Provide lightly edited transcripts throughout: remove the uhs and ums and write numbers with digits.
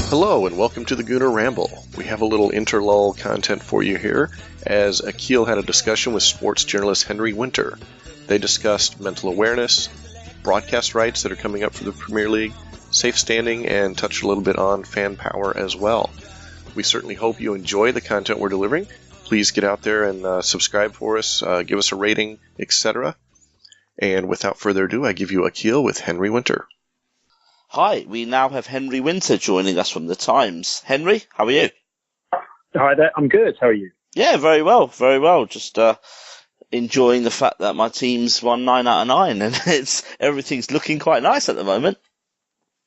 Hello and welcome to the Gooner Ramble. We have a little interlull content for you here, as Akhil had a discussion with sports journalist Henry Winter. They discussed mental awareness, broadcast rights that are coming up for the Premier League, safe standing, and touched a little bit on fan power as well. We certainly hope you enjoy the content we're delivering. Please get out there and subscribe for us, give us a rating, etc. And without further ado, I give you Akhil with Henry Winter. Hi, we now have Henry Winter joining us from The Times. Henry, how are you? Hi there, I'm good. How are you? Yeah, very well, very well. Just enjoying the fact that my team's won 9 out of 9 and everything's looking quite nice at the moment.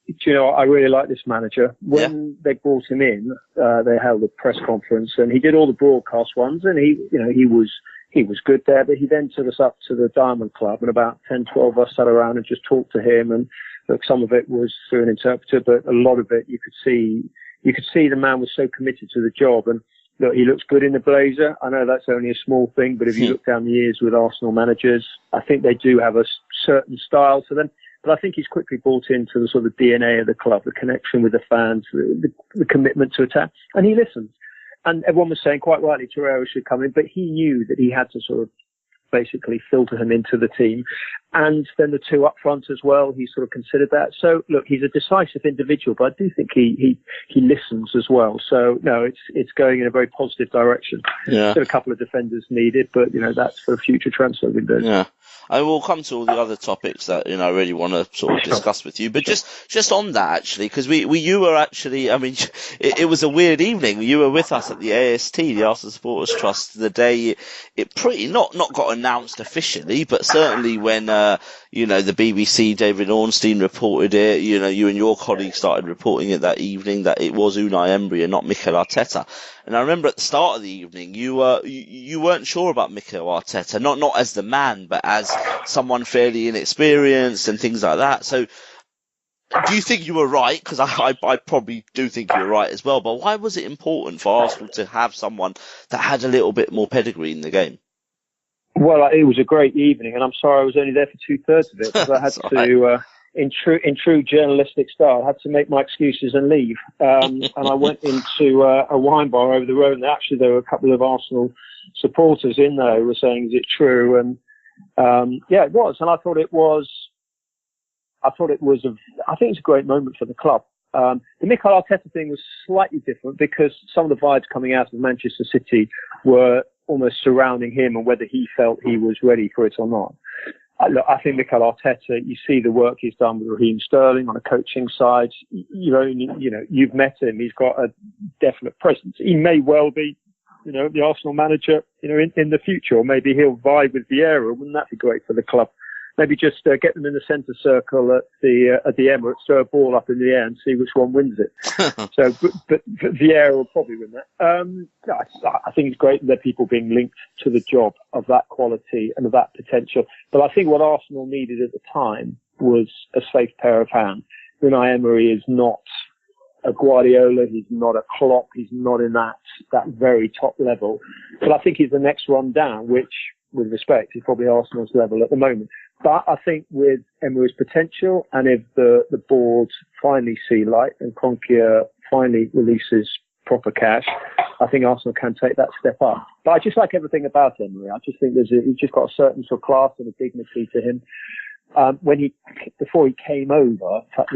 Do you know, I really like this manager. When they brought him in, they held a press conference and he did all the broadcast ones and he was good there, but he then took us up to the Diamond Club and about 10, 12 of us sat around and just talked to him, and look, some of it was through an interpreter, but a lot of it you could see the man was so committed to the job. And look, he looks good in the blazer. I know that's only a small thing, but if you look down the years with Arsenal managers, I think they do have a certain style to them. But I think he's quickly bought into the sort of DNA of the club, the connection with the fans, the commitment to attack, and he listens. And everyone was saying quite rightly Torreira should come in, but he knew that he had to sort of basically filter him into the team. And then the two up front as well, he sort of considered that. So look, he's a decisive individual, but I do think he listens as well. So no, it's going in a very positive direction. Yeah. Still a couple of defenders needed, but that's for future transfer windows. Yeah. I will come to all the other topics that I really want to sort of discuss with you, but just on that actually, because you were actually, I mean, it was a weird evening. You were with us at the AST, the Arsenal Supporters Trust, the day it pretty not got announced officially, but certainly when the BBC, David Ornstein reported it. You and your colleagues started reporting it that evening that it was Unai Emery and not Mikel Arteta. And I remember at the start of the evening, you weren't sure about Mikel Arteta, not as the man, but as someone fairly inexperienced and things like that. So, do you think you were right? Because I probably do think you were right as well. But why was it important for Arsenal to have someone that had a little bit more pedigree in the game? Well, it was a great evening, and I'm sorry I was only there for 2/3 of it because I had to. In true journalistic style, I had to make my excuses and leave. And I went into a wine bar over the road, and actually there were a couple of Arsenal supporters in there who were saying, "Is it true?" And it was. And I think it's a great moment for the club. The Mikel Arteta thing was slightly different because some of the vibes coming out of Manchester City were almost surrounding him and whether he felt he was ready for it or not. Look, I think Mikel Arteta, you see the work he's done with Raheem Sterling on a coaching side. You've met him. He's got a definite presence. He may well be, the Arsenal manager, in the future, or maybe he'll vie with Vieira. Wouldn't that be great for the club? Maybe just get them in the centre circle at the Emirates, throw a ball up in the air and see which one wins it. But Vieira will probably win that. I think it's great that there are people being linked to the job of that quality and of that potential. But I think what Arsenal needed at the time was a safe pair of hands. Unai Emery is not a Guardiola, he's not a Klopp, he's not in that very top level. But I think he's the next one down, which, with respect, is probably Arsenal's level at the moment. But I think with Emery's potential, and if the board finally see light and Kroenke finally releases proper cash, I think Arsenal can take that step up. But I just like everything about Emery. I just think he's just got a certain sort of class and a dignity to him. Before he came over, in fact,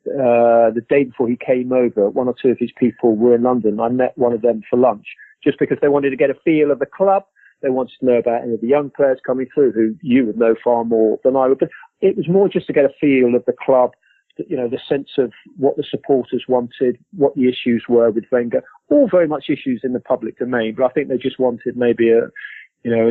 the day before he came over, one or two of his people were in London. I met one of them for lunch just because they wanted to get a feel of the club. They wanted to know about any of the young players coming through who you would know far more than I would. But it was more just to get a feel of the club, the sense of what the supporters wanted, what the issues were with Wenger. All very much issues in the public domain, but I think they just wanted maybe an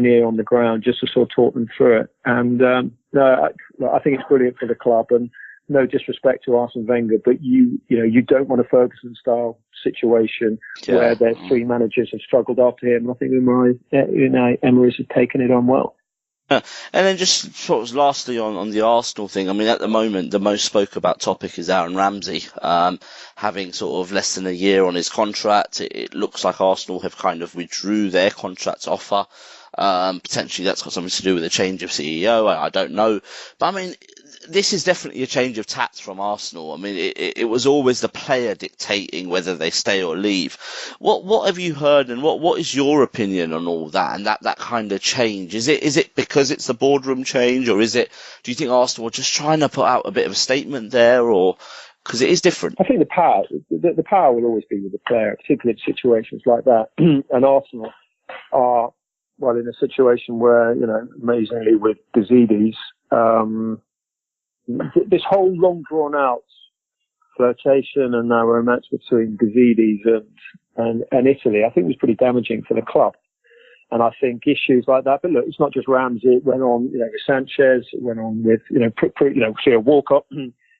ear on the ground just to sort of talk them through it. And I think it's brilliant for the club. And no disrespect to Arsene Wenger, but you don't want a Ferguson-style situation where their three managers have struggled after him. And I think Unai Emery has taken it on well. And then just sort of lastly on the Arsenal thing, I mean, at the moment, the most spoke about topic is Aaron Ramsey, having sort of less than a year on his contract. It looks like Arsenal have kind of withdrew their contract offer. Potentially that's got something to do with a change of CEO. I don't know. But I mean, this is definitely a change of tact from Arsenal. I mean, it was always the player dictating whether they stay or leave. What have you heard, and what is your opinion on all that and that kind of change? Is it because it's the boardroom change, or do you think Arsenal are just trying to put out a bit of a statement there, or because it is different? I think the power will always be with the player, particularly in situations like that. And Arsenal are, well, in a situation where, amazingly with Gazidis, this whole long drawn out flirtation and now romance between Gazidis and Italy, I think was pretty damaging for the club. And I think issues like that, but look, it's not just Ramsey. It went on, with Sanchez. It went on with, Theo Walcott.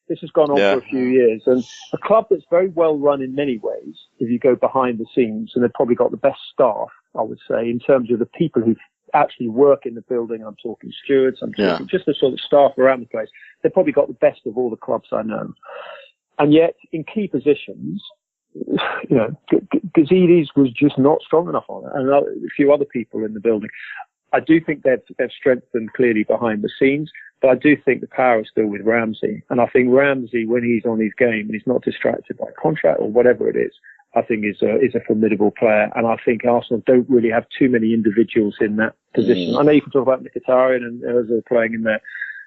This has gone on for a few years. And a club that's very well run in many ways, if you go behind the scenes, and they've probably got the best staff, I would say, in terms of the people who actually work in the building. I'm talking stewards, I'm talking just the sort of staff around the place. They've probably got the best of all the clubs I know. And yet, in key positions, Gazidis was just not strong enough on it. And a few other people in the building. I do think they've strengthened clearly behind the scenes, but I do think the power is still with Ramsey. And I think Ramsey, when he's on his game and he's not distracted by contract or whatever it is, I think is a formidable player. And I think Arsenal don't really have too many individuals in that position. I know you can talk about Mkhitaryan and Ozil playing in there,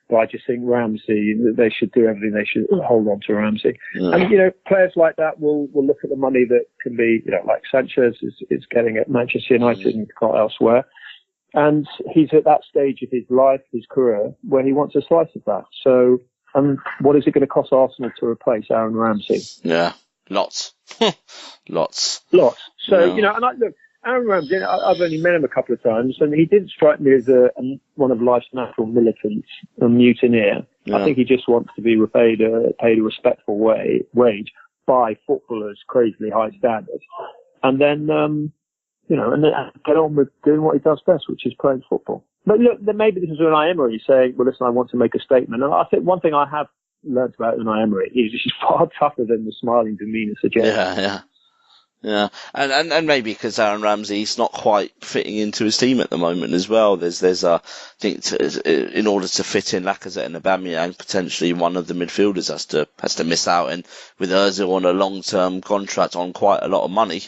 but I just think Ramsey, they should do everything. They should hold on to Ramsey. And, players like that will look at the money that can be, like Sanchez is getting at Manchester United and elsewhere. And he's at that stage of his life, his career, where he wants a slice of that. So, what is it going to cost Arsenal to replace Aaron Ramsey? Yeah, lots. Lots. So, and look, Aaron Ramsey, I've only met him a couple of times, and he didn't strike me as one of life's natural militants, a mutineer. Yeah. I think he just wants to be paid a respectful wage by footballers' crazily high standards. And then, and then get on with doing what he does best, which is playing football. But look, then maybe this is Unai Emery saying, well, listen, I want to make a statement. And I think one thing I have learned about Unai Emery is he's far tougher than the smiling demeanour suggests. Yeah. And maybe because Aaron Ramsey's not quite fitting into his team at the moment as well. There's I think in order to fit in Lacazette and Aubameyang, potentially one of the midfielders has to miss out. And with Ozil on a long-term contract on quite a lot of money,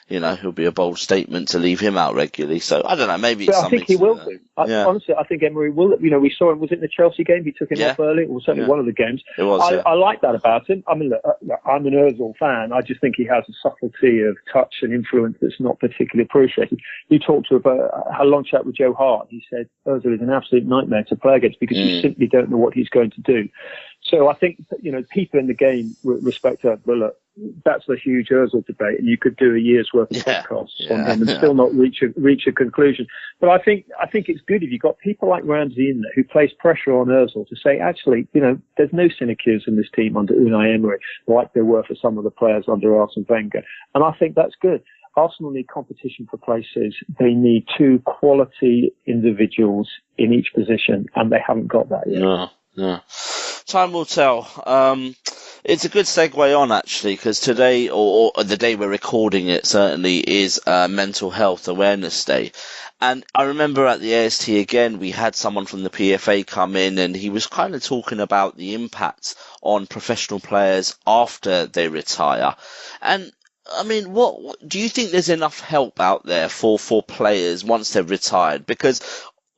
it'll be a bold statement to leave him out regularly. So I don't know, maybe it's something. I think he will do. Honestly, I think Emery will. We saw him. Was it in the Chelsea game? He took him off early. Or certainly one of the games. It was. I like that about him. I mean, look, I'm an Ozil fan. I just think he has a subtlety of touch and influence that's not particularly appreciated. You talked had a long chat with Joe Hart. He said Ozil is an absolute nightmare to play against because you simply don't know what he's going to do. So I think people in the game respect her. Well, look, that's a huge Ozil debate, and you could do a year's worth of podcasts on him and still not reach a conclusion. But I think it's good if you've got people like Ramsey in there who place pressure on Ozil to say, actually, there's no sinecures in this team under Unai Emery like there were for some of the players under Arsene Wenger, and I think that's good. Arsenal need competition for places. They need two quality individuals in each position, and they haven't got that yet. No. Time will tell. It's a good segue on, actually, because today, or the day we're recording it, certainly is Mental Health Awareness Day. And I remember at the AST again, we had someone from the PFA come in, and he was kind of talking about the impact on professional players after they retire. And I mean, what do you think there's enough help out there for players once they've retired? Because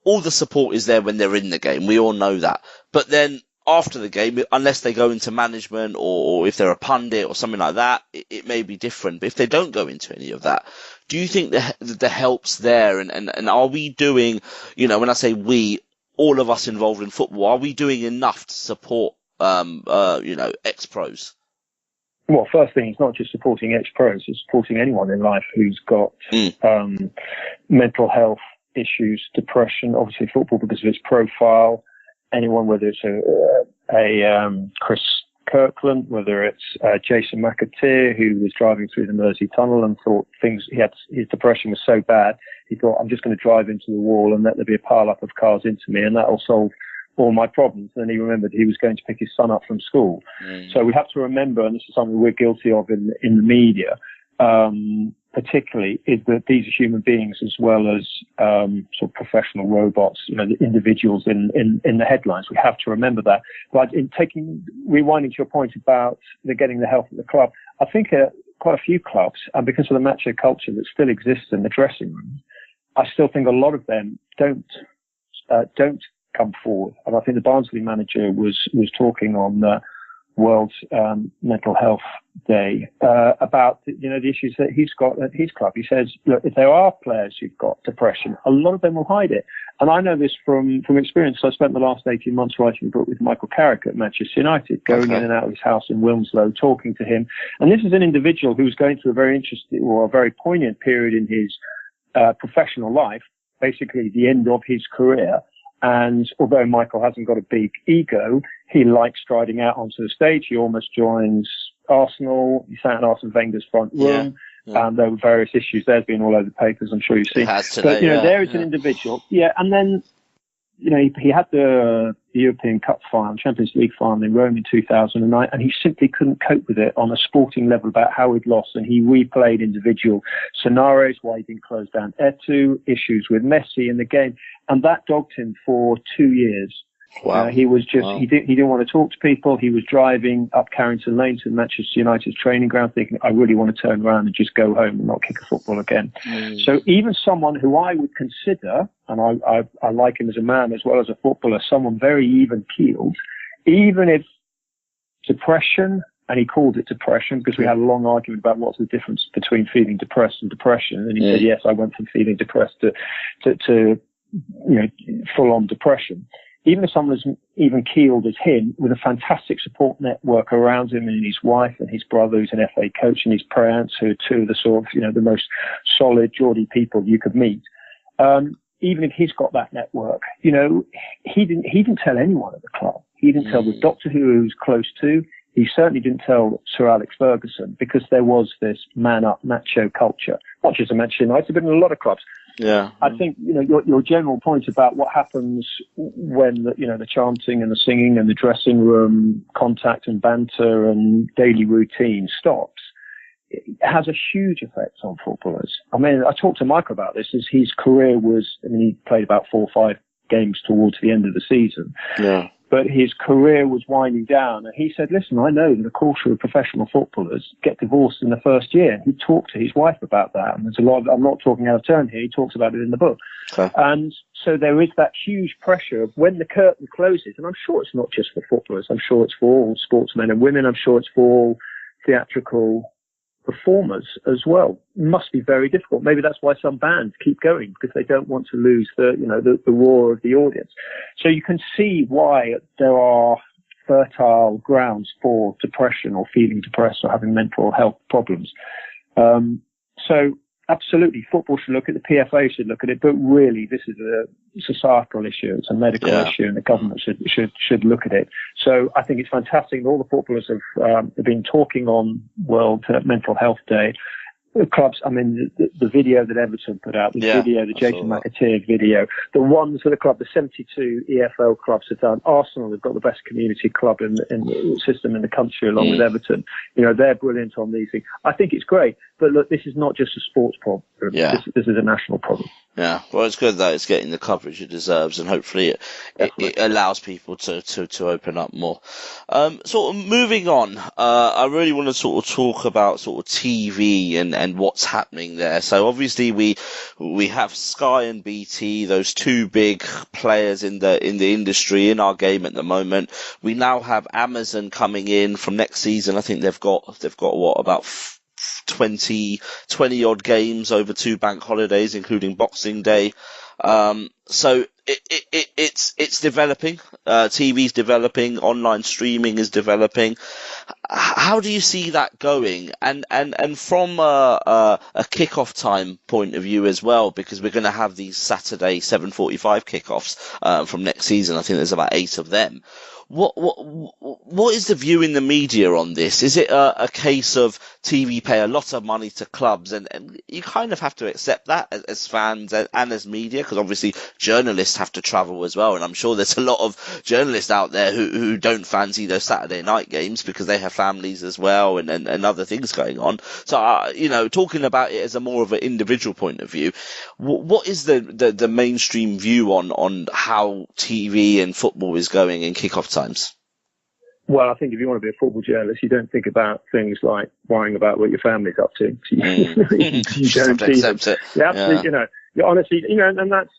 all the support is there when they're in the game. We all know that. But then after the game, unless they go into management or if they're a pundit or something like that, it may be different. But if they don't go into any of that, do you think the help's there? And are we doing, when I say we, all of us involved in football, are we doing enough to support, ex-pros? Well, first thing, it's not just supporting ex-pros, it's supporting anyone in life who's got mental health issues, depression, obviously football because of its profile. Anyone, whether it's a Chris Kirkland, whether it's Jason McAteer, who was driving through the Mersey Tunnel and thought his depression was so bad, he thought, I'm just going to drive into the wall and let there be a pile-up of cars into me, and that'll solve all my problems. And then he remembered he was going to pick his son up from school. So we have to remember, and this is something we're guilty of in the media, particularly is that these are human beings as well as sort of professional robots, the individuals in the headlines. We have to remember that. But rewinding to your point about getting the health of the club, I think quite a few clubs, and because of the macho culture that still exists in the dressing room, I still think a lot of them don't come forward. And I think the Barnsley manager was talking on World Mental Health Day about the issues that he's got at his club. He says, look, if there are players who've got depression, a lot of them will hide it. And I know this from experience. I spent the last 18 months writing a book with Michael Carrick at Manchester United, going in and out of his house in Wilmslow, talking to him. And this is an individual who's going through a very interesting or a very poignant period in his professional life, basically the end of his career. And although Michael hasn't got a big ego, he likes striding out onto the stage. He almost joins Arsenal. He sat in Arsene Wenger's front room. Yeah. There were various issues there, been all over the papers, I'm sure you've seen. But, there is an individual. Yeah, and then, he had the European Cup final, Champions League final in Rome in 2009, and he simply couldn't cope with it on a sporting level about how he'd lost. And he replayed individual scenarios, why he didn't close down Etu, issues with Messi in the game. And that dogged him for 2 years. Wow. He was just, he didn't want to talk to people. He was driving up Carrington Lane to Manchester United's training ground thinking, I really want to turn around and just go home and not kick a football again. So even someone who I would consider, and I like him as a man as well as a footballer, someone very even keeled, even if depression, and he called it depression because we had a long argument about what's the difference between feeling depressed and depression. And he said, yes, I went from feeling depressed to full on depression. Even if someone as even keeled as him, with a fantastic support network around him and his wife and his brother, who's an FA coach, and his parents, who are two of the sort of, the most solid, Geordie people you could meet. Even if he's got that network, he didn't tell anyone at the club. He didn't tell the doctor who he was close to. He certainly didn't tell Sir Alex Ferguson because there was this man-up macho culture, not just at Manchester United, but in a lot of clubs. Yeah, I think your general point about what happens when the chanting and the singing and the dressing room contact and banter and daily routine stops, it has a huge effect on footballers. I mean, I talked to Michael about this. As his career was, he played about 4 or 5 games towards the end of the season. Yeah. But his career was winding down. And he said, listen, I know that a quarter of professional footballers get divorced in the first year. He talked to his wife about that. And there's a lot of, I'm not talking out of turn here. He talks about it in the book. Okay. And so there is that huge pressure of when the curtain closes. And I'm sure it's not just for footballers. I'm sure it's for all sportsmen and women. I'm sure it's for all theatrical performers as well. Must be very difficult. Maybe that's why some bands keep going, because they don't want to lose the roar of the audience. So you can see why there are fertile grounds for depression or feeling depressed or having mental health problems. So absolutely, football should look at it, the PFA should look at it, but really this is a societal issue, it's a medical issue, and the government should look at it. So I think it's fantastic that all the footballers have been talking on World Mental Health Day. The clubs, I mean, the video that Everton put out, the Jason McAteer video, the ones for the club, the 72 EFL clubs have done. Arsenal have got the best community club in the system in the country, along with Everton. They're brilliant on these things. I think it's great. But look, this is not just a sports problem. Yeah. This is a national problem. Yeah, well, it's good that it's getting the coverage it deserves, and hopefully it allows people to open up more. Sort of moving on, I really want to sort of talk about sort of TV and what's happening there. So obviously we have Sky and BT, those two big players in the industry in our game at the moment. We now have Amazon coming in from next season. I think they've got what, about 20 odd games over 2 bank holidays, including Boxing Day. So it's developing. TV's developing. Online streaming is developing. How do you see that going? And from a kickoff time point of view as well, because we're going to have these Saturday 7:45 kickoffs from next season. I think there's about 8 of them. What is the view in the media on this? Is it a case of TV pay a lot of money to clubs, and you kind of have to accept that as fans and as media, because obviously journalists have to travel as well, and I'm sure there's a lot of journalists out there who don't fancy those Saturday night games because they have families as well and other things going on. So talking about it as a more of an individual point of view, what is the mainstream view on how TV and football is going in kickoff times? Well, I think if you want to be a football journalist, you don't think about things like worrying about what your family's up to. You don't see them. It. Yeah, absolutely. You honestly, and that's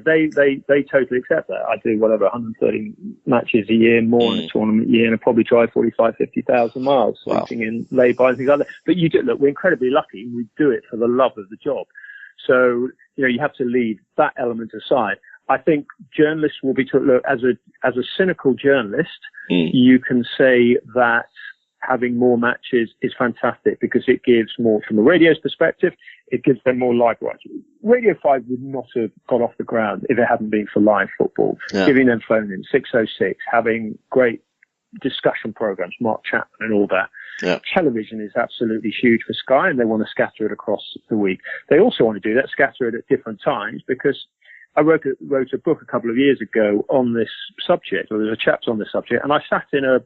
they totally accept that. I do whatever 130 matches a year, more in a tournament year, and I probably drive 50,000 miles, sleeping in lay-by and things like that. But you do look, we're incredibly lucky. We do it for the love of the job. So you have to leave that element aside. I think journalists will be taught, look, as a cynical journalist, you can say that having more matches is fantastic because it gives more, from the radio's perspective, it gives them more live rights. Radio 5 would not have got off the ground if it hadn't been for live football, giving them phone-in, 606, having great discussion programs, Mark Chapman and all that. Yeah. Television is absolutely huge for Sky, and they want to scatter it across the week. They also want to do that, scatter it at different times, because I wrote a book a couple of years ago on this subject, or there's a chapter on this subject, and I sat in a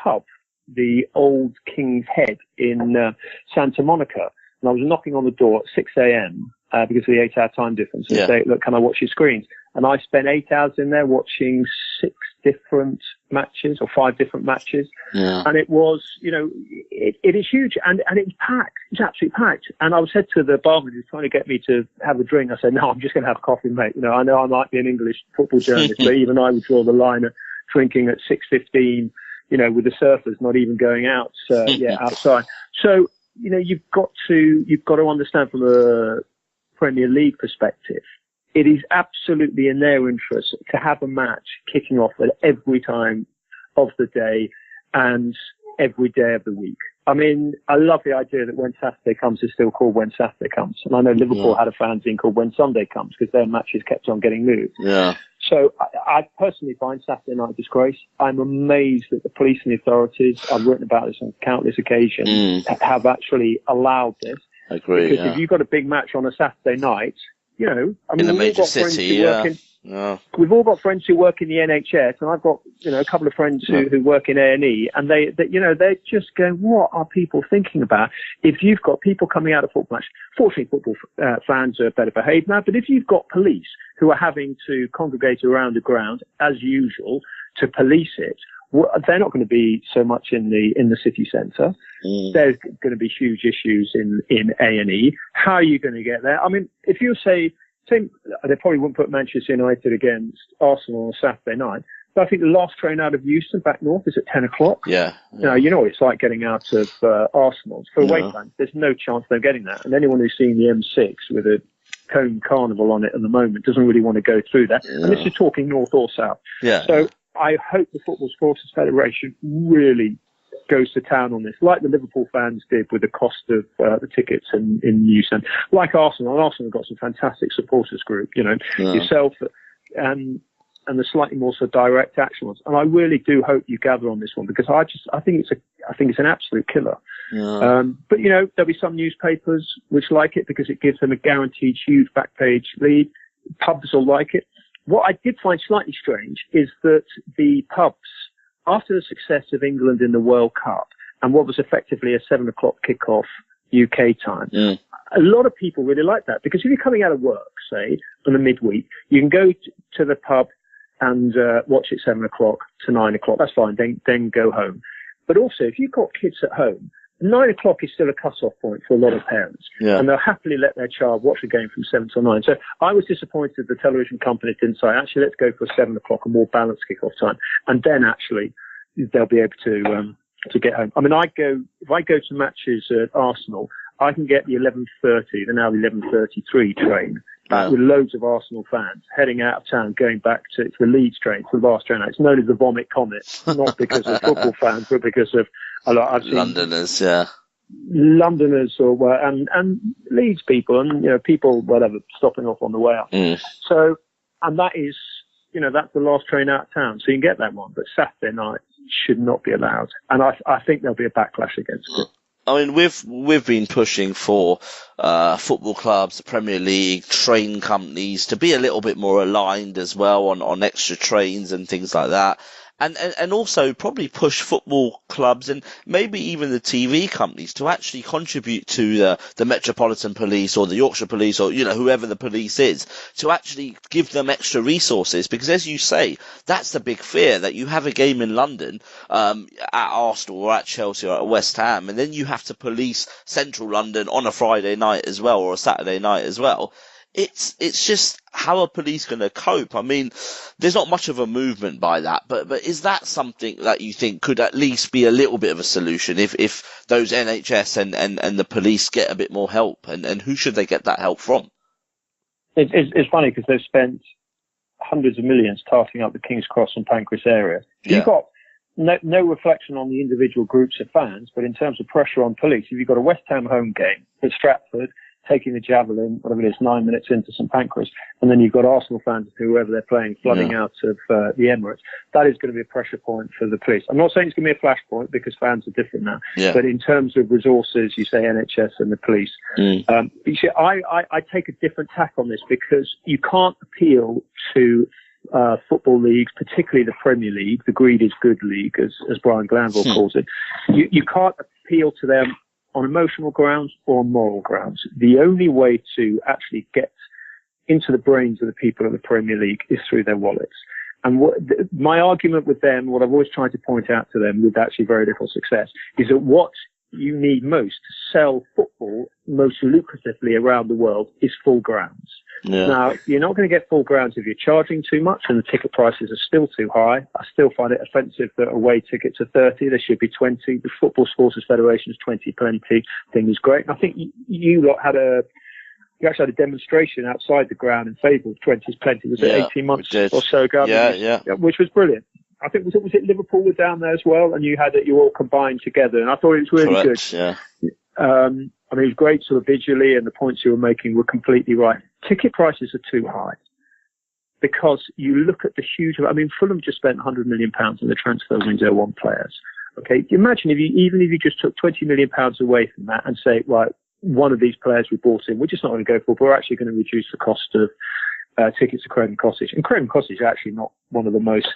pub, the Old King's Head in Santa Monica, and I was knocking on the door at 6 a.m. Because of the 8-hour time difference, and say, look, can I watch your screens? And I spent 8 hours in there watching 6 different matches or 5 different matches. Yeah. And it was, it is huge, and it's packed. It's absolutely packed. And I said to the barman who's trying to get me to have a drink, I said, no, I'm just going to have coffee, mate. I know I might be an English football journalist, but even I would draw the line at drinking at 6:15, with the surfers not even going out, outside. So, you've got to understand from a Premier League perspective, it is absolutely in their interest to have a match kicking off at every time of the day and every day of the week. I mean, I love the idea that When Saturday Comes is still called When Saturday Comes. And I know Liverpool had a fanzine called When Sunday Comes because their matches kept on getting moved. Yeah. So I personally find Saturday night a disgrace. I'm amazed that the police and the authorities, I've written about this on countless occasions, have actually allowed this. I agree. Because if you've got a big match on a Saturday night, in a major city, we've all got friends who work in the NHS, and I've got a couple of friends who work in A&E, and they're just going, what are people thinking about? If you've got people coming out of football match, fortunately football fans are better behaved now, but if you've got police who are having to congregate around the ground as usual to police it, they're not going to be so much in the city centre. There's going to be huge issues in A&E. How are you going to get there? I mean, if you say they probably wouldn't put Manchester United against Arsenal on a Saturday night, but I think the last train out of Euston back north is at 10 o'clock. Yeah. You know what it's like getting out of Arsenal. For away fans, there's no chance they're getting that. And anyone who's seen the M6 with a Cone Carnival on it at the moment doesn't really want to go through that. Yeah. And this is talking north or south. Yeah. So I hope the Football Supporters Federation really goes to town on this, like the Liverpool fans did with the cost of the tickets in Euston. Like Arsenal. Arsenal have got some fantastic supporters group, yourself and the slightly more so direct action ones. And I really do hope you gather on this one, because I think it's an absolute killer. Yeah. But there'll be some newspapers which like it because it gives them a guaranteed huge back page lead. Pubs will like it. What I did find slightly strange is that the pubs, after the success of England in the World Cup and what was effectively a 7 o'clock kickoff UK time, a lot of people really like that, because if you're coming out of work, say, on the midweek, you can go to the pub and watch it 7 o'clock to 9 o'clock. That's fine. Then go home. But also, if you've got kids at home, 9 o'clock is still a cut-off point for a lot of parents. Yeah. And they'll happily let their child watch a game from 7 till 9. So I was disappointed the television company didn't say, actually, let's go for a 7 o'clock, a more balanced kick-off time. And then actually, they'll be able to get home. I mean, if I go to matches at Arsenal, I can get the 11:30, the now 11:33 train, with loads of Arsenal fans heading out of town, going back to the Leeds train, to the last train. It's known as the Vomit Comet, not because of football fans, but because of I've seen Londoners, Londoners and Leeds people and people whatever stopping off on the way up. So, and that is that's the last train out of town. So you can get that one. But Saturday night should not be allowed. And I think there'll be a backlash against it. I mean, we've been pushing for football clubs, the Premier League, train companies to be a little bit more aligned as well on extra trains and things like that. And also probably push football clubs and maybe even the TV companies to actually contribute to the Metropolitan Police or the Yorkshire Police or, whoever the police is, to actually give them extra resources. Because as you say, that's the big fear, that you have a game in London, at Arsenal or at Chelsea or at West Ham, and then you have to police central London on a Friday night as well or a Saturday night as well. It's just, how are police going to cope? I mean, there's not much of a movement by that, but is that something that you think could at least be a little bit of a solution if those NHS and the police get a bit more help, and who should they get that help from? It's funny because they've spent hundreds of millions tarting up the King's Cross and Pancras area. You've got no reflection on the individual groups of fans, but in terms of pressure on police, if you've got a West Ham home game at Stratford, taking the javelin, whatever it is, 9 minutes into St Pancras, and then you've got Arsenal fans, whoever they're playing, flooding out of the Emirates, that is going to be a pressure point for the police. I'm not saying it's going to be a flashpoint because fans are different now, but in terms of resources, you say NHS and the police. You see, I take a different tack on this because you can't appeal to football leagues, particularly the Premier League, the greed is good league, as Brian Glanville calls it. You can't appeal to them on emotional grounds or on moral grounds. The only way to actually get into the brains of the people of the Premier League is through their wallets. And my argument with them, what I've always tried to point out to them with actually very little success, is that what you need most to sell football most lucratively around the world is full grounds. Now, you're not going to get full grounds if you're charging too much and the ticket prices are still too high. I still find it offensive that away tickets are 30. They should be 20. The Football Supporters Federation's 20 plenty thing is great. And I think you lot you actually had a demonstration outside the ground in favour of 20 is plenty. Was it 18 months or so ago? Which was brilliant. I think was it Liverpool were down there as well, and you all combined together, and I thought it was really good. I mean, it was great sort of visually, and the points you were making were completely right. Ticket prices are too high because you look at the huge. I mean, Fulham just spent £100 million in the transfer window on players. Okay, imagine if you just took £20 million away from that and say, right, one of these players we bought in, we're just not going to go for, but we're actually going to reduce the cost of tickets to Craven Cottage. And Craven Cottage is actually not one of the most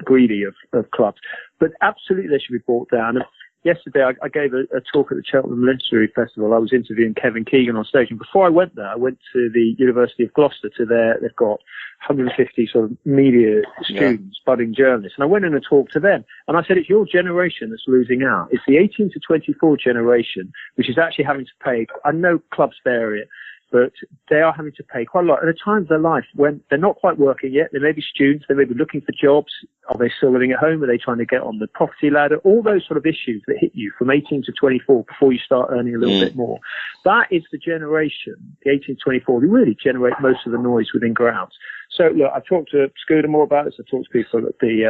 greedy of clubs, but absolutely they should be brought down. And yesterday I gave a talk at the Cheltenham Literary Festival. I was interviewing Kevin Keegan on stage, and before I went there, I went to the University of Gloucester they've got 150 sort of media students, budding journalists, and I went in and talked to them, and I said, it's your generation that's losing out. It's the 18 to 24 generation, which is actually having to pay. I know clubs vary it, but they are having to pay quite a lot at a time of their life when they're not quite working yet. They may be students. They may be looking for jobs. Are they still living at home? Are they trying to get on the property ladder? All those sort of issues that hit you from 18 to 24 before you start earning a little bit more. That is the generation, the 18 to 24, who really generate most of the noise within grounds. So look, I've talked to Scooter more about this. I've talked to people at the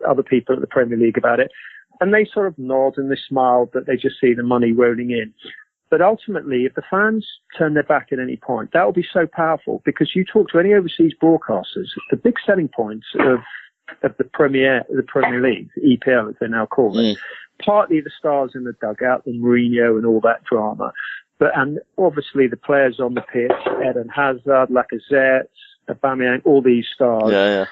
other people at the Premier League about it, and they sort of nod and they smile, but they just see the money rolling in. But ultimately, if the fans turn their back at any point, that will be so powerful, because you talk to any overseas broadcasters, the big selling points of the Premier League, the EPL as they now call it, partly the stars in the dugout, the Mourinho and all that drama, and obviously the players on the pitch, Eden Hazard, Lacazette, Aubameyang, all these stars.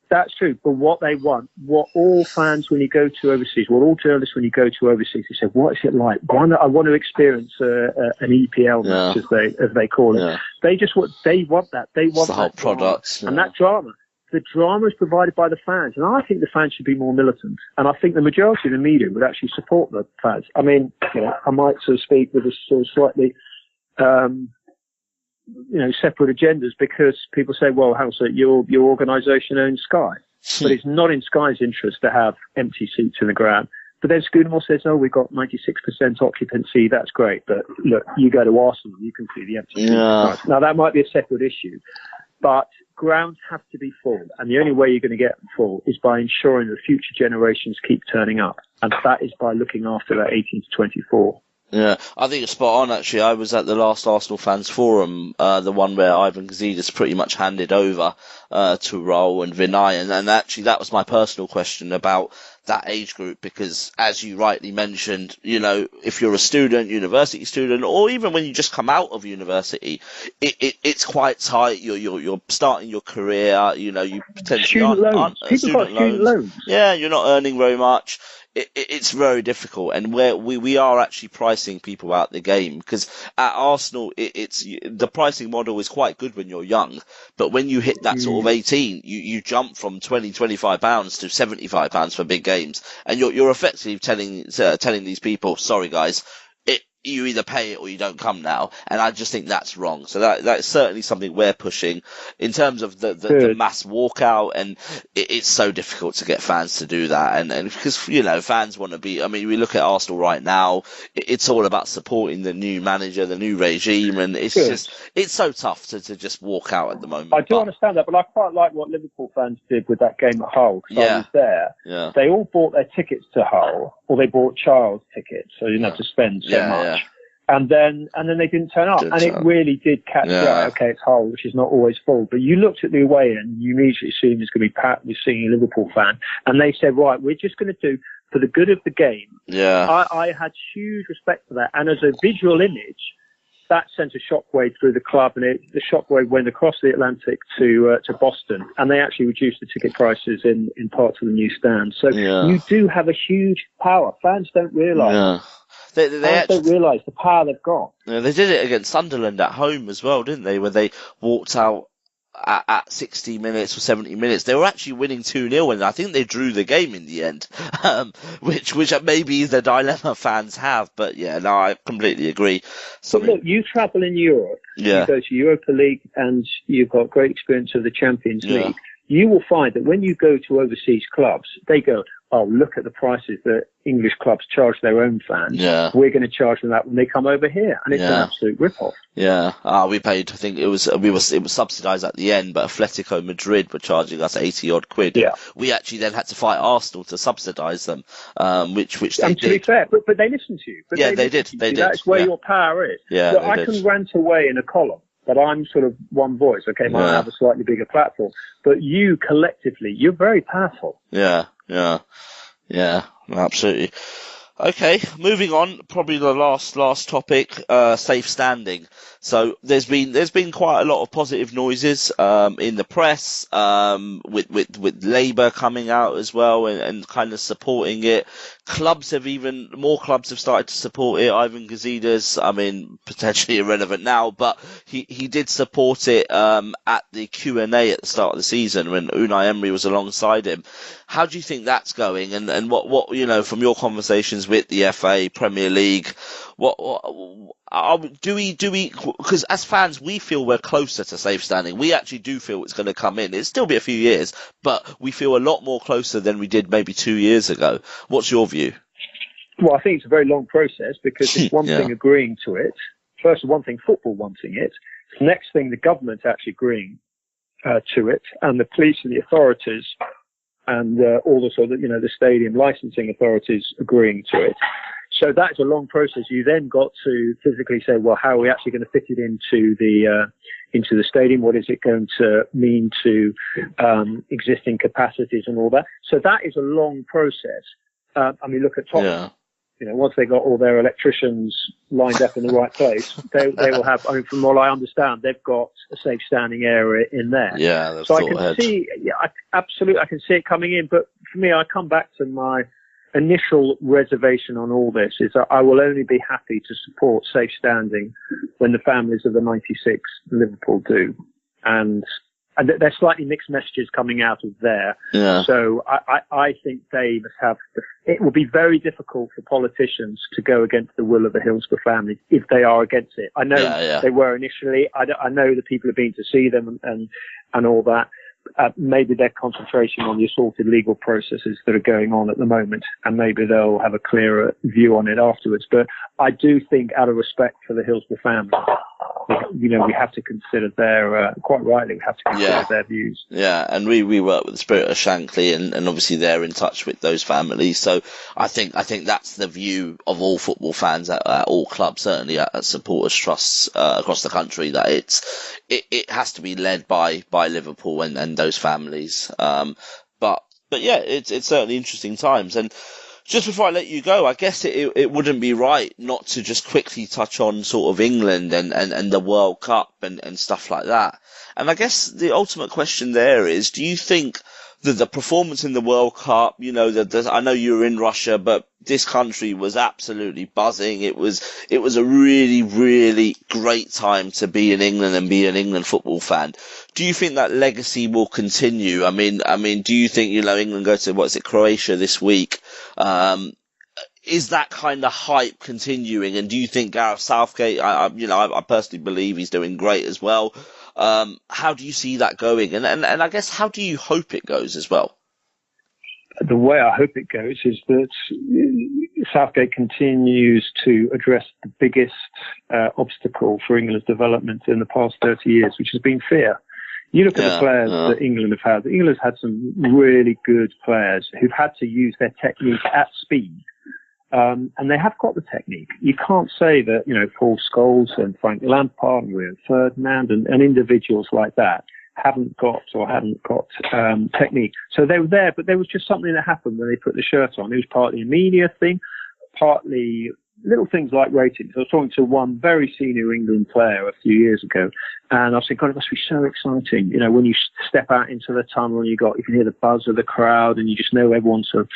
That's true. But what they want, what all fans when you go to overseas, what all journalists when you go to overseas, they say, what is it like? I want to experience an EPL match, as they call it. They want that. They want the whole product. And that drama. The drama is provided by the fans. And I think the fans should be more militant. And I think the majority of the media would actually support the fans. I mean, I might sort of speak with a sort of slightly separate agendas, because people say, well, how's it, your organisation owns Sky. But it's not in Sky's interest to have empty seats in the ground. But then Gooner says, oh, we've got 96% occupancy, that's great. But look, you go to Arsenal, you can see the empty seats. Now, that might be a separate issue. But grounds have to be full. And the only way you're going to get them full is by ensuring that future generations keep turning up. And that is by looking after that 18 to 24. Yeah, I think it's spot on, actually. I was at the last Arsenal Fans Forum, the one where Ivan Gazidis pretty much handed over to Raul and Vinay, and actually that was my personal question about that age group, because as you rightly mentioned, if you're a student, university student, or even when you just come out of university, it's quite tight. You're starting your career, you potentially aren't student loans. Yeah, you're not earning very much. It's very difficult, and where we are actually pricing people out the game, because at Arsenal, it's the pricing model is quite good when you're young, but when you hit that sort of 18, you jump from £25 to £75 for big games, and you're effectively telling these people, sorry guys, you either pay it or you don't come now, and I just think that's wrong. So that's certainly something we're pushing in terms of the mass walkout, and it's so difficult to get fans to do that, and because fans want to be. I mean, we look at Arsenal right now; it's all about supporting the new manager, the new regime, and it's so tough to just walk out at the moment. I do understand that, but I quite like what Liverpool fans did with that game at Hull, because I was there. Yeah. They all bought their tickets to Hull, or they bought child's tickets, so you didn't have to spend so much. Yeah. And then they didn't turn up, it really did catch the eye. Okay, it's Hull, which is not always full, but you looked at the away end, you immediately assumed it's going to be packed with singing Liverpool fan, and they said, right, we're just going to do for the good of the game. Yeah, I had huge respect for that, and as a visual image, that sent a shockwave through the club, and the shockwave went across the Atlantic to Boston, and they actually reduced the ticket prices in parts of the new stand. So you do have a huge power. Fans don't realise. Yeah. They don't realise the power they've got. Yeah, they did it against Sunderland at home as well, didn't they? Where they walked out at 60 minutes or 70 minutes. They were actually winning 2-0, and I think they drew the game in the end, which maybe is the dilemma fans have. But yeah, no, I completely agree. But look, you travel in Europe. Yeah. You go to Europa League, and you've got great experience of the Champions League. You will find that when you go to overseas clubs, they go, oh, look at the prices that English clubs charge their own fans. Yeah. We're going to charge them that when they come over here. And it's an absolute rip-off. Yeah. We paid, I think it was subsidised at the end, but Atletico Madrid were charging us 80 odd quid. Yeah. We actually then had to fight Arsenal to subsidise them, which they did. To be fair, but they listened to you. They did. That's where your power is. Yeah, so I can rant away in a column, but I'm sort of one voice. Okay, might have a slightly bigger platform, but you collectively, you're very powerful. Yeah, absolutely. Okay, moving on, probably the last topic, safe standing. So there's been quite a lot of positive noises in the press, with Labour coming out as well and kind of supporting it. More clubs have started to support it. Ivan Gazidis, I mean, potentially irrelevant now, but he did support it at the Q&A at the start of the season when Unai Emery was alongside him. How do you think that's going? And what from your conversations with the FA, Premier League, do we, because as fans, we feel we're closer to safe standing. We actually do feel it's going to come in. It'll still be a few years, but we feel a lot more closer than we did maybe 2 years ago. What's your view? Well, I think it's a very long process, because it's one thing agreeing to it. First, one thing football wanting it. Next thing, the government actually agreeing to it, and the police and the authorities and all the sort of, the stadium licensing authorities agreeing to it. So that's a long process. You then got to physically say, well, how are we actually going to fit it into the stadium? What is it going to mean to existing capacities and all that? So that is a long process. I mean, look at Tottenham. Once they got all their electricians lined up in the right place, they will have. I mean, from what I understand, they've got a safe standing area in there. Yeah, that's so I can see. Yeah, absolutely, I can see it coming in. But for me, I come back to my initial reservation on all this is that I will only be happy to support safe standing when the families of the 96 Liverpool do. And there's slightly mixed messages coming out of there. Yeah. So I think they must have, it will be very difficult for politicians to go against the will of the Hillsborough family if they are against it. I know they were initially. I know the people have been to see them and all that. Maybe their concentration on the assaulted legal processes that are going on at the moment, and maybe they'll have a clearer view on it afterwards. But I do think, out of respect for the Hillsborough family, we have to consider their, quite rightly, we have to consider their views. Yeah, and we work with the Spirit of Shankly, and obviously they're in touch with those families. So I think that's the view of all football fans at all clubs, certainly at supporters trusts across the country, that it has to be led by Liverpool and those families. But yeah, it's certainly interesting times. And just before I let you go, I guess it wouldn't be right not to just quickly touch on sort of England and the World Cup and stuff like that. And I guess the ultimate question there is, do you think that the performance in the World Cup, I know you were in Russia, but this country was absolutely buzzing. It was a really, really great time to be in England and be an England football fan. Do you think that legacy will continue? I mean, do you think, England go to, Croatia this week? Is that kind of hype continuing? And do you think Gareth Southgate, I personally believe he's doing great as well. How do you see that going? And I guess, how do you hope it goes as well? The way I hope it goes is that Southgate continues to address the biggest obstacle for England's development in the past 30 years, which has been fear. You look at the players that England have had. England's had some really good players who've had to use their technique at speed. And they have got the technique. You can't say that, Paul Scholes and Frank Lampard and Rio Ferdinand and individuals like that hadn't got technique. So they were there, but there was just something that happened when they put the shirt on. It was partly a media thing, partly little things like ratings. I was talking to one very senior England player a few years ago, and I was thinking, God, it must be so exciting. When you step out into the tunnel and you can hear the buzz of the crowd, and you just know everyone's going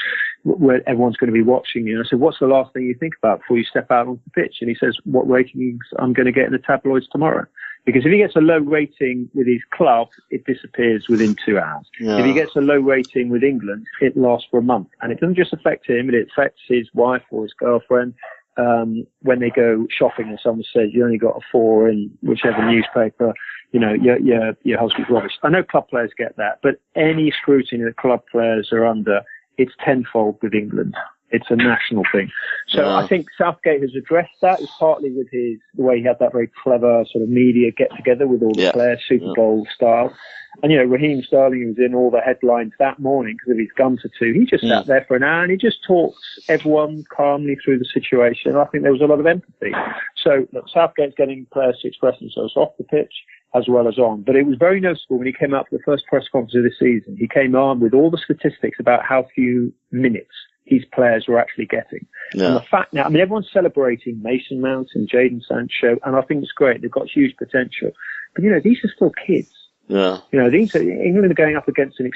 to be watching you. And I said, what's the last thing you think about before you step out onto the pitch? And he says, what ratings I'm going to get in the tabloids tomorrow. Because if he gets a low rating with his club, it disappears within 2 hours. Yeah. If he gets a low rating with England, it lasts for a month. And it doesn't just affect him, it affects his wife or his girlfriend. When they go shopping and someone says you only got a 4 in whichever newspaper, your husband's rubbish. I know club players get that, but any scrutiny that club players are under, it's tenfold with England. It's a national thing. So I think Southgate has addressed that. It's partly with the way he had that very clever sort of media get together with all the players, Super Bowl style. And, Raheem Sterling was in all the headlines that morning because of his gum tattoo. He just sat there for an hour and he just talks everyone calmly through the situation. I think there was a lot of empathy. So look, Southgate's getting players to express themselves off the pitch as well as on. But it was very noticeable when he came out for the first press conference of the season. He came on with all the statistics about how few minutes his players were actually getting. Yeah. And the fact now, everyone's celebrating Mason Mount and Jadon Sancho, and I think it's great. They've got huge potential. But, these are still kids. Yeah. England are going up against a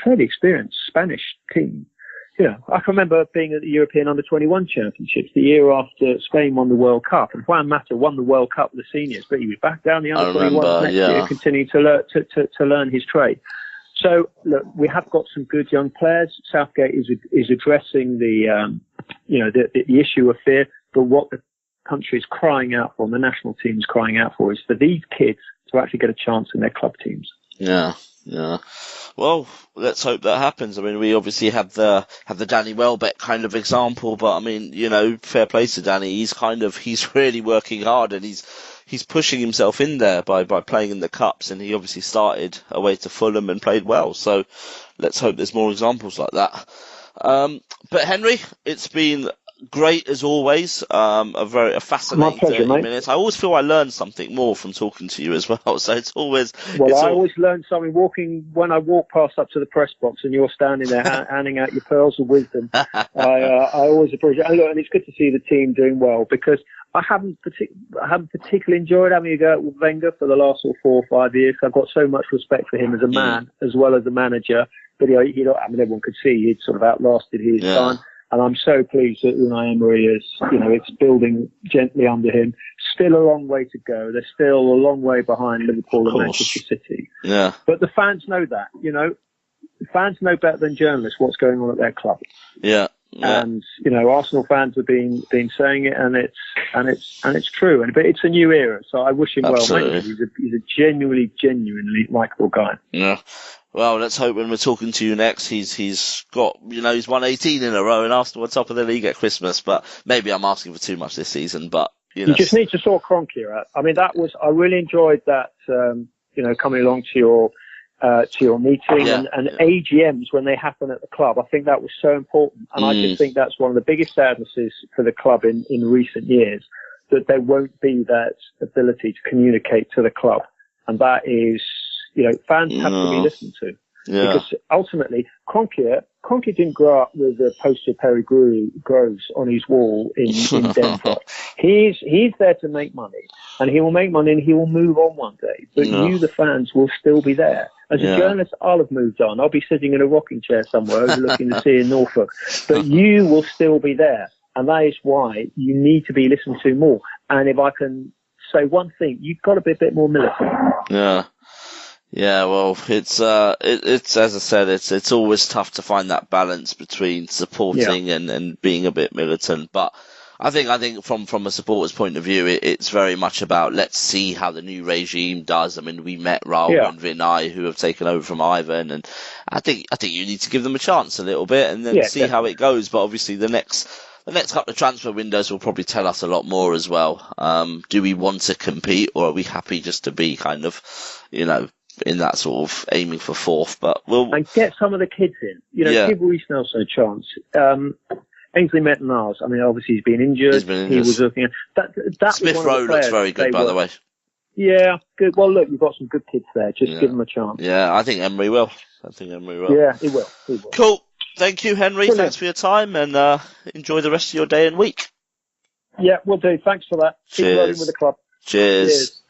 fairly experienced Spanish team. I can remember being at the European Under-21 Championships the year after Spain won the World Cup, and Juan Mata won the World Cup with the seniors, but he was back down the Under-21 next year, continuing to learn his trade. So, look, we have got some good young players. Southgate is addressing the issue of fear, but what the country is crying out for, and the national team is crying out for, is for these kids to actually get a chance in their club teams. Yeah. Well, let's hope that happens. We obviously have the Danny Welbeck kind of example, but fair play to Danny. He's really working hard, and he's pushing himself in there by playing in the cups, and he obviously started away to Fulham and played well. So let's hope there's more examples like that. But Henry, it's been great as always. A fascinating pleasure, 30 mate. minutes. I always feel I learn something more from talking to you as well. So it's always. I always learn something when I walk past up to the press box and you're standing there handing out your pearls of wisdom. I always appreciate it. And it's good to see the team doing well, because I haven't particularly enjoyed having a go at Wenger for the last 4 or 5 years. I've got so much respect for him as a man as well as a manager. But everyone could see he'd sort of outlasted his time. And I'm so pleased that Unai Emery is, it's building gently under him. Still a long way to go. They're still a long way behind Liverpool and Manchester City. Yeah. But the fans know that, The fans know better than journalists what's going on at their club. Yeah. And Arsenal fans have been saying it, and it's true. But it's a new era, so I wish him well. He's a genuinely likable guy. Yeah. Well, let's hope when we're talking to you next, he's got, he's won 18 in a row and Arsenal on top of the league at Christmas. But maybe I'm asking for too much this season. But You just need to sort Kroenke out. I mean, I really enjoyed that, coming along to your meeting and AGMs when they happen at the club. I think that was so important. And I just think that's one of the biggest sadnesses for the club in recent years, that there won't be that ability to communicate to the club. And that is, fans have to be listened to. Yeah. Because ultimately, Kroenke didn't grow up with a poster of Perry Groves on his wall in Denver. He's there to make money, and he will make money and he will move on one day. But you, the fans, will still be there. As a journalist, I'll have moved on. I'll be sitting in a rocking chair somewhere overlooking the sea in Norfolk. But you will still be there. And that is why you need to be listened to more. And if I can say one thing, you've got to be a bit more militant. Yeah. Yeah, well, it's as I said, it's always tough to find that balance between supporting and being a bit militant. But I think from a supporter's point of view, it's very much about, let's see how the new regime does. I mean, we met Raul and Vinay, who have taken over from Ivan, and I think you need to give them a chance a little bit and then see how it goes. But obviously, the next couple of transfer windows will probably tell us a lot more as well. Do we want to compete, or are we happy just to be kind of, in that sort of aiming for fourth? But and get some of the kids in. Give Reece Nelson a chance. Ainsley Maitland-Niles, I mean, obviously he's been injured. He was looking at that. Smith Rowe looks very good, by the way. Yeah, good. Well, look, you've got some good kids there. Just give them a chance. Yeah, I think Emery will. Yeah, he will. Cool. Thank you, Henry. Brilliant. Thanks for your time, and enjoy the rest of your day and week. Yeah, we'll do. Thanks for that. Cheers. Keep rolling with the club. Cheers.